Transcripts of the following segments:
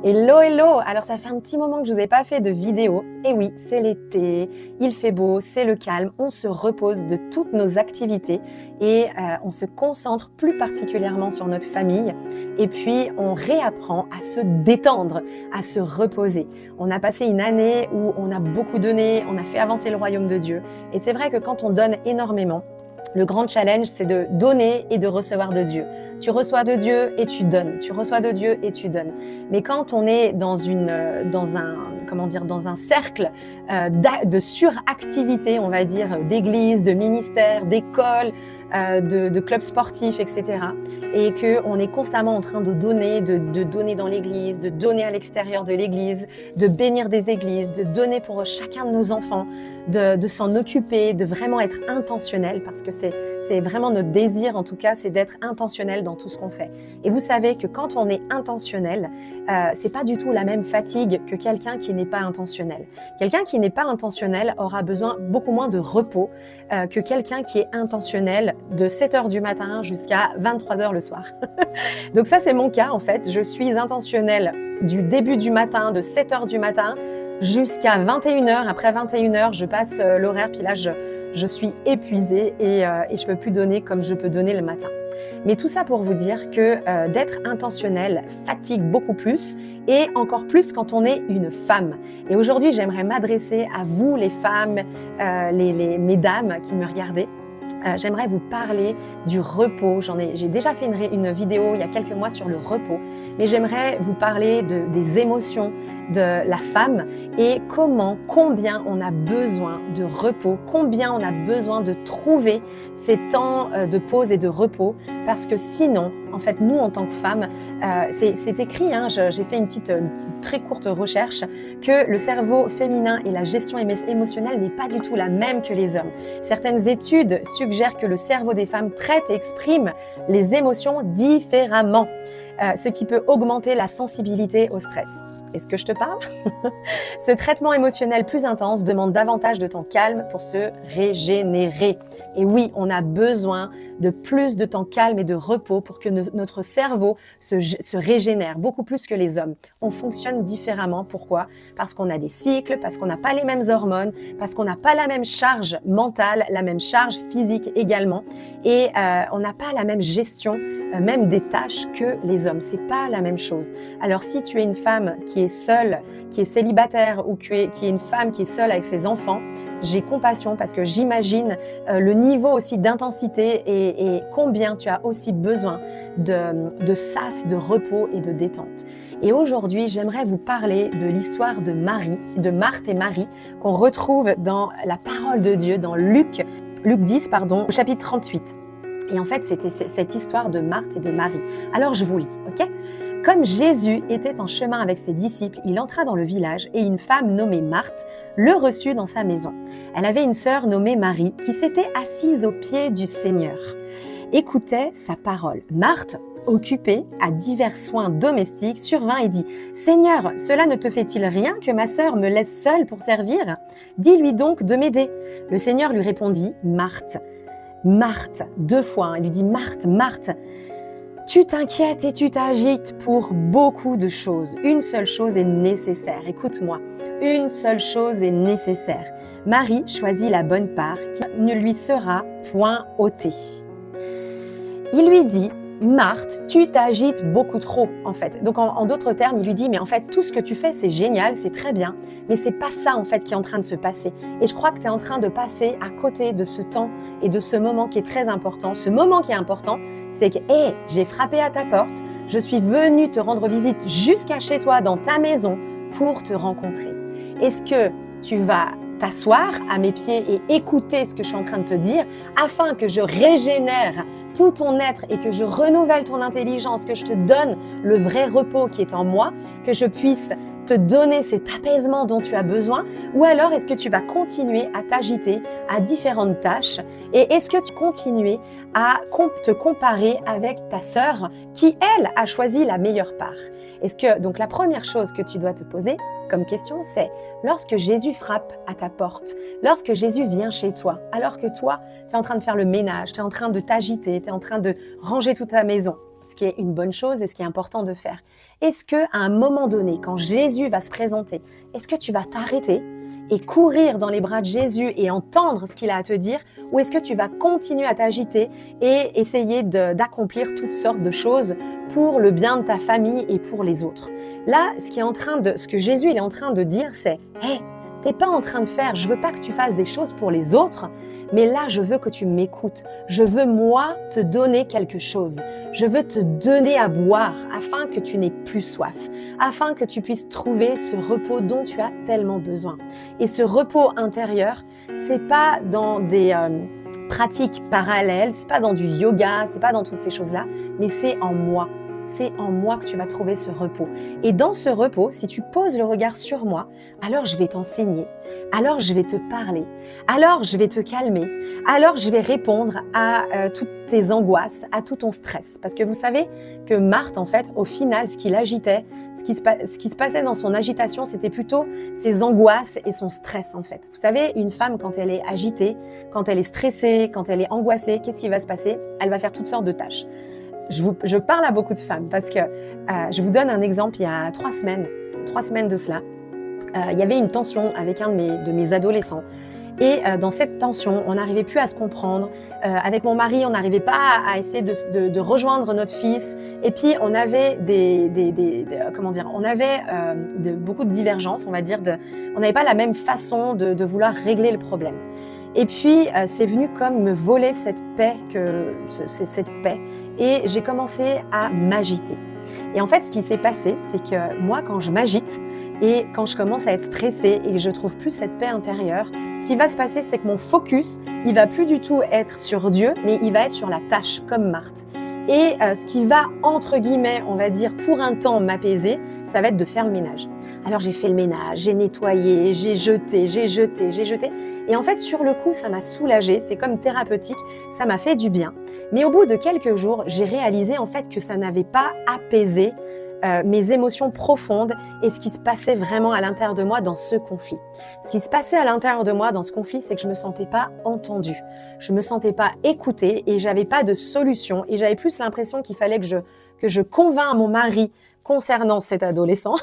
Hello, hello! Alors ça fait un petit moment que je vous ai pas fait de vidéo. Et oui, c'est l'été, il fait beau, c'est le calme, on se repose de toutes nos activités et on se concentre plus particulièrement sur notre famille. Et puis on réapprend à se détendre, à se reposer. On a passé une année où on a beaucoup donné, on a fait avancer le royaume de Dieu. Et c'est vrai que quand on donne énormément, le grand challenge, c'est de donner et de recevoir de Dieu. Tu reçois de Dieu et tu donnes. Tu reçois de Dieu et tu donnes. Mais quand on est dans un cercle de suractivité, on va dire, d'église, de ministère, d'école, de clubs sportifs, etc. Et qu'on est constamment en train de donner, de donner dans l'église, de donner à l'extérieur de l'église, de bénir des églises, de donner pour chacun de nos enfants, de s'en occuper, de vraiment être intentionnel, parce que c'est vraiment notre désir, en tout cas, c'est d'être intentionnel dans tout ce qu'on fait. Et vous savez que quand on est intentionnel, c'est pas du tout la même fatigue que quelqu'un qui n'est pas intentionnel. Quelqu'un qui n'est pas intentionnel aura besoin beaucoup moins de repos que quelqu'un qui est intentionnel de 7h du matin jusqu'à 23h le soir. Donc ça, c'est mon cas en fait. Je suis intentionnelle du début du matin, de 7h du matin jusqu'à 21h. Après 21h, je passe l'horaire, puis là, je suis épuisée et je peux plus donner comme je peux donner le matin. Mais tout ça pour vous dire que d'être intentionnel fatigue beaucoup plus et encore plus quand on est une femme. Et aujourd'hui, j'aimerais m'adresser à vous les femmes, les mesdames qui me regardez. J'aimerais vous parler du repos. J'ai déjà fait une vidéo il y a quelques mois sur le repos, mais j'aimerais vous parler des émotions de la femme et combien on a besoin de repos, combien on a besoin de trouver ces temps de pause et de repos, parce que sinon, en fait, nous en tant que femmes, c'est écrit, hein, j'ai fait une petite très courte recherche, que le cerveau féminin et la gestion émotionnelle n'est pas du tout la même que les hommes. Certaines études suggèrent que le cerveau des femmes traite et exprime les émotions différemment, ce qui peut augmenter la sensibilité au stress. Est-ce que je te parle? Ce traitement émotionnel plus intense demande davantage de temps calme pour se régénérer. Et oui, on a besoin de plus de temps calme et de repos pour que notre cerveau se régénère, beaucoup plus que les hommes. On fonctionne différemment. Pourquoi? Parce qu'on a des cycles, parce qu'on n'a pas les mêmes hormones, parce qu'on n'a pas la même charge mentale, la même charge physique également. Et on n'a pas la même gestion, même des tâches que les hommes. C'est pas la même chose. Alors si tu es une femme qui est seule, qui est célibataire ou qui est une femme qui est seule avec ses enfants, j'ai compassion parce que j'imagine le niveau aussi d'intensité et combien tu as aussi besoin de sas, de repos et de détente. Et aujourd'hui, j'aimerais vous parler de l'histoire de Marthe et Marie, qu'on retrouve dans la parole de Dieu, dans Luc 10, au chapitre 38. Et en fait, c'était cette histoire de Marthe et de Marie. Alors, je vous lis, ok? Comme Jésus était en chemin avec ses disciples, il entra dans le village et une femme nommée Marthe le reçut dans sa maison. Elle avait une sœur nommée Marie qui s'était assise aux pieds du Seigneur. Écoutait sa parole. Marthe, occupée à divers soins domestiques, survint et dit « Seigneur, cela ne te fait-il rien que ma sœur me laisse seule pour servir? Dis-lui donc de m'aider. » Le Seigneur lui répondit « Marthe, Marthe, 2 fois, il lui dit « Marthe, Marthe, tu t'inquiètes et tu t'agites pour beaucoup de choses. Une seule chose est nécessaire. Écoute-moi, une seule chose est nécessaire. Marie choisit la bonne part qui ne lui sera point ôtée. » Il lui dit « Marthe, tu t'agites beaucoup trop, en fait. » Donc, en d'autres termes, il lui dit « Mais en fait, tout ce que tu fais, c'est génial, c'est très bien, mais c'est pas ça, en fait, qui est en train de se passer. Et je crois que tu es en train de passer à côté de ce temps et de ce moment qui est très important. Ce moment qui est important, c'est que, hé, j'ai frappé à ta porte, je suis venue te rendre visite jusqu'à chez toi, dans ta maison, pour te rencontrer. Est-ce que tu vas t'asseoir à mes pieds et écouter ce que je suis en train de te dire afin que je régénère tout ton être et que je renouvelle ton intelligence, que je te donne le vrai repos qui est en moi, que je puisse te donner cet apaisement dont tu as besoin, ou alors est-ce que tu vas continuer à t'agiter à différentes tâches et est-ce que tu continues à te comparer avec ta sœur qui, elle, a choisi la meilleure part? Donc la première chose que tu dois te poser comme question, c'est lorsque Jésus frappe à ta porte, lorsque Jésus vient chez toi, alors que toi, tu es en train de faire le ménage, tu es en train de t'agiter, tu es en train de ranger toute ta maison. ce qui est une bonne chose et ce qui est important de faire. Est-ce qu'à un moment donné, quand Jésus va se présenter, est-ce que tu vas t'arrêter et courir dans les bras de Jésus et entendre ce qu'il a à te dire, ou est-ce que tu vas continuer à t'agiter et essayer d'accomplir toutes sortes de choses pour le bien de ta famille et pour les autres? Là, ce que Jésus il est en train de dire, c'est « Hey, t'es pas en train de faire, je veux pas que tu fasses des choses pour les autres, mais là, je veux que tu m'écoutes. Je veux, moi, te donner quelque chose. Je veux te donner à boire afin que tu n'aies plus soif, afin que tu puisses trouver ce repos dont tu as tellement besoin. » Et ce repos intérieur, c'est pas dans des pratiques parallèles, c'est pas dans du yoga, c'est pas dans toutes ces choses-là, mais c'est en moi. C'est en moi que tu vas trouver ce repos. Et dans ce repos, si tu poses le regard sur moi, alors je vais t'enseigner, alors je vais te parler, alors je vais te calmer, alors je vais répondre à toutes tes angoisses, à tout ton stress. Parce que vous savez que Marthe, en fait, au final, ce qui l'agitait, ce qui se passait dans son agitation, c'était plutôt ses angoisses et son stress, en fait. Vous savez, une femme, quand elle est agitée, quand elle est stressée, quand elle est angoissée, qu'est-ce qui va se passer? Elle va faire toutes sortes de tâches. Je parle à beaucoup de femmes parce que je vous donne un exemple. Il y a 3 semaines de cela, il y avait une tension avec un de mes adolescents. Et dans cette tension, on n'arrivait plus à se comprendre. Avec mon mari, on n'arrivait pas à essayer de rejoindre notre fils. Et puis, on avait beaucoup de divergences, on va dire. On n'avait pas la même façon de vouloir régler le problème. Et puis, c'est venu comme me voler cette paix. Et j'ai commencé à m'agiter. Et en fait, ce qui s'est passé, c'est que moi, quand je m'agite et quand je commence à être stressée et que je trouve plus cette paix intérieure, ce qui va se passer, c'est que mon focus, il va plus du tout être sur Dieu, mais il va être sur la tâche, comme Marthe. Et ce qui va, entre guillemets, on va dire, pour un temps m'apaiser, ça va être de faire le ménage. Alors j'ai fait le ménage, j'ai nettoyé, j'ai jeté. Et en fait, sur le coup, ça m'a soulagée, c'était comme thérapeutique, ça m'a fait du bien. Mais au bout de quelques jours, j'ai réalisé en fait que ça n'avait pas apaisé mes émotions profondes et ce qui se passait vraiment à l'intérieur de moi dans ce conflit. Ce qui se passait à l'intérieur de moi dans ce conflit, c'est que je me sentais pas entendue, je me sentais pas écoutée et j'avais pas de solution et j'avais plus l'impression qu'il fallait que je convainc mon mari concernant cet adolescent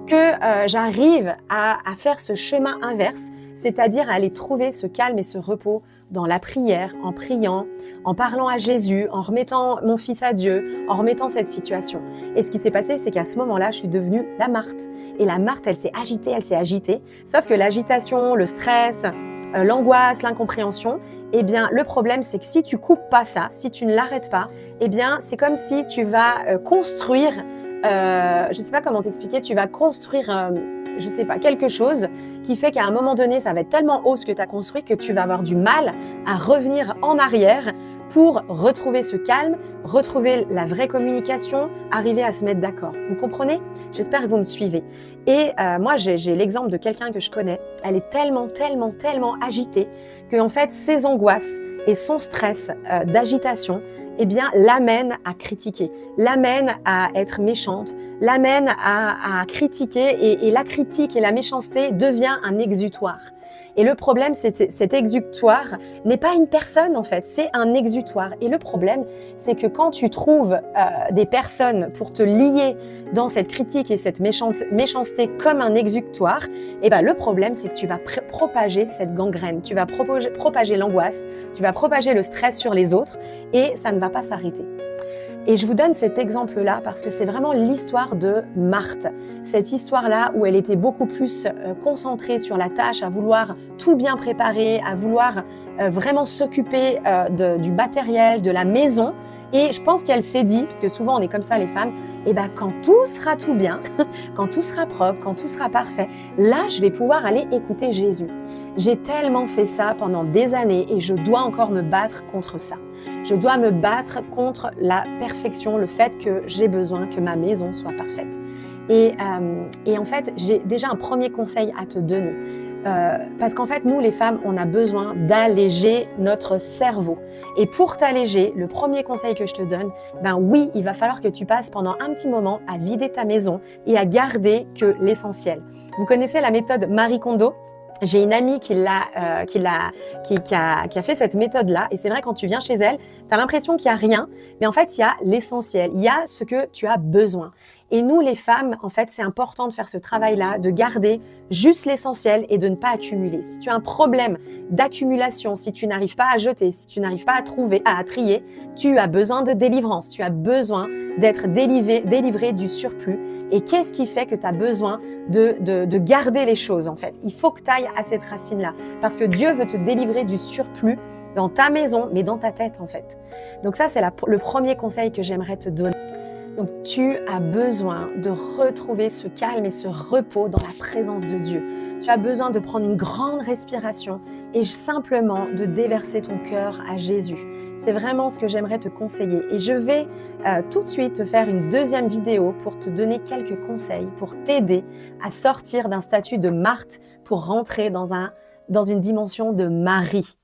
que j'arrive à faire ce chemin inverse, c'est-à-dire à aller trouver ce calme et ce repos dans la prière, en priant, en parlant à Jésus, en remettant mon fils à Dieu, en remettant cette situation. Et ce qui s'est passé, c'est qu'à ce moment-là, je suis devenue la Marthe. Et la Marthe, elle s'est agitée. Sauf que l'agitation, le stress, l'angoisse, l'incompréhension, eh bien, le problème, c'est que si tu coupes pas ça, si tu ne l'arrêtes pas, eh bien, c'est comme si tu vas construire, je sais pas comment t'expliquer, tu vas construire je sais pas, quelque chose qui fait qu'à un moment donné, ça va être tellement haut ce que tu as construit que tu vas avoir du mal à revenir en arrière pour retrouver ce calme, retrouver la vraie communication, arriver à se mettre d'accord. Vous comprenez? J'espère que vous me suivez. Et moi, j'ai l'exemple de quelqu'un que je connais. Elle est tellement agitée que en fait, ses angoisses et son stress d'agitation, eh bien, l'amène à critiquer, l'amène à être méchante, l'amène à critiquer et la critique et la méchanceté devient un exutoire. Et le problème, c'est cet exutoire n'est pas une personne en fait, c'est un exutoire. Et le problème, c'est que quand tu trouves des personnes pour te lier dans cette critique et cette méchanceté comme un exutoire, eh ben, le problème, c'est que tu vas propager cette gangrène, tu vas propager l'angoisse, tu vas propager le stress sur les autres et ça ne va pas s'arrêter. Et je vous donne cet exemple-là parce que c'est vraiment l'histoire de Marthe. Cette histoire-là où elle était beaucoup plus concentrée sur la tâche, à vouloir tout bien préparer, à vouloir vraiment s'occuper du matériel, de la maison. Et je pense qu'elle s'est dit, parce que souvent on est comme ça les femmes, eh ben quand tout sera tout bien, quand tout sera propre, quand tout sera parfait, là je vais pouvoir aller écouter Jésus. J'ai tellement fait ça pendant des années et je dois encore me battre contre ça. Je dois me battre contre la perfection, le fait que j'ai besoin que ma maison soit parfaite. Et en fait, j'ai déjà un premier conseil à te donner. Parce qu'en fait, nous les femmes, on a besoin d'alléger notre cerveau. Et pour t'alléger, le premier conseil que je te donne, ben oui, il va falloir que tu passes pendant un petit moment à vider ta maison et à garder que l'essentiel. Vous connaissez la méthode Marie Kondo ? J'ai une amie qui a fait cette méthode-là. Et c'est vrai, quand tu viens chez elle, tu as l'impression qu'il n'y a rien. Mais en fait, il y a l'essentiel. Il y a ce que tu as besoin. Et nous, les femmes, en fait, c'est important de faire ce travail-là, de garder juste l'essentiel et de ne pas accumuler. Si tu as un problème d'accumulation, si tu n'arrives pas à jeter, si tu n'arrives pas à trouver, à trier, tu as besoin de délivrance. Tu as besoin d'être délivré du surplus. Et qu'est-ce qui fait que tu as besoin de garder les choses, en fait? Il faut que tu ailles à cette racine-là. Parce que Dieu veut te délivrer du surplus dans ta maison, mais dans ta tête, en fait. Donc ça, c'est le premier conseil que j'aimerais te donner. Donc tu as besoin de retrouver ce calme et ce repos dans la présence de Dieu. Tu as besoin de prendre une grande respiration et simplement de déverser ton cœur à Jésus. C'est vraiment ce que j'aimerais te conseiller. Et je vais tout de suite te faire une deuxième vidéo pour te donner quelques conseils, pour t'aider à sortir d'un statut de Marthe pour rentrer dans une dimension de Marie.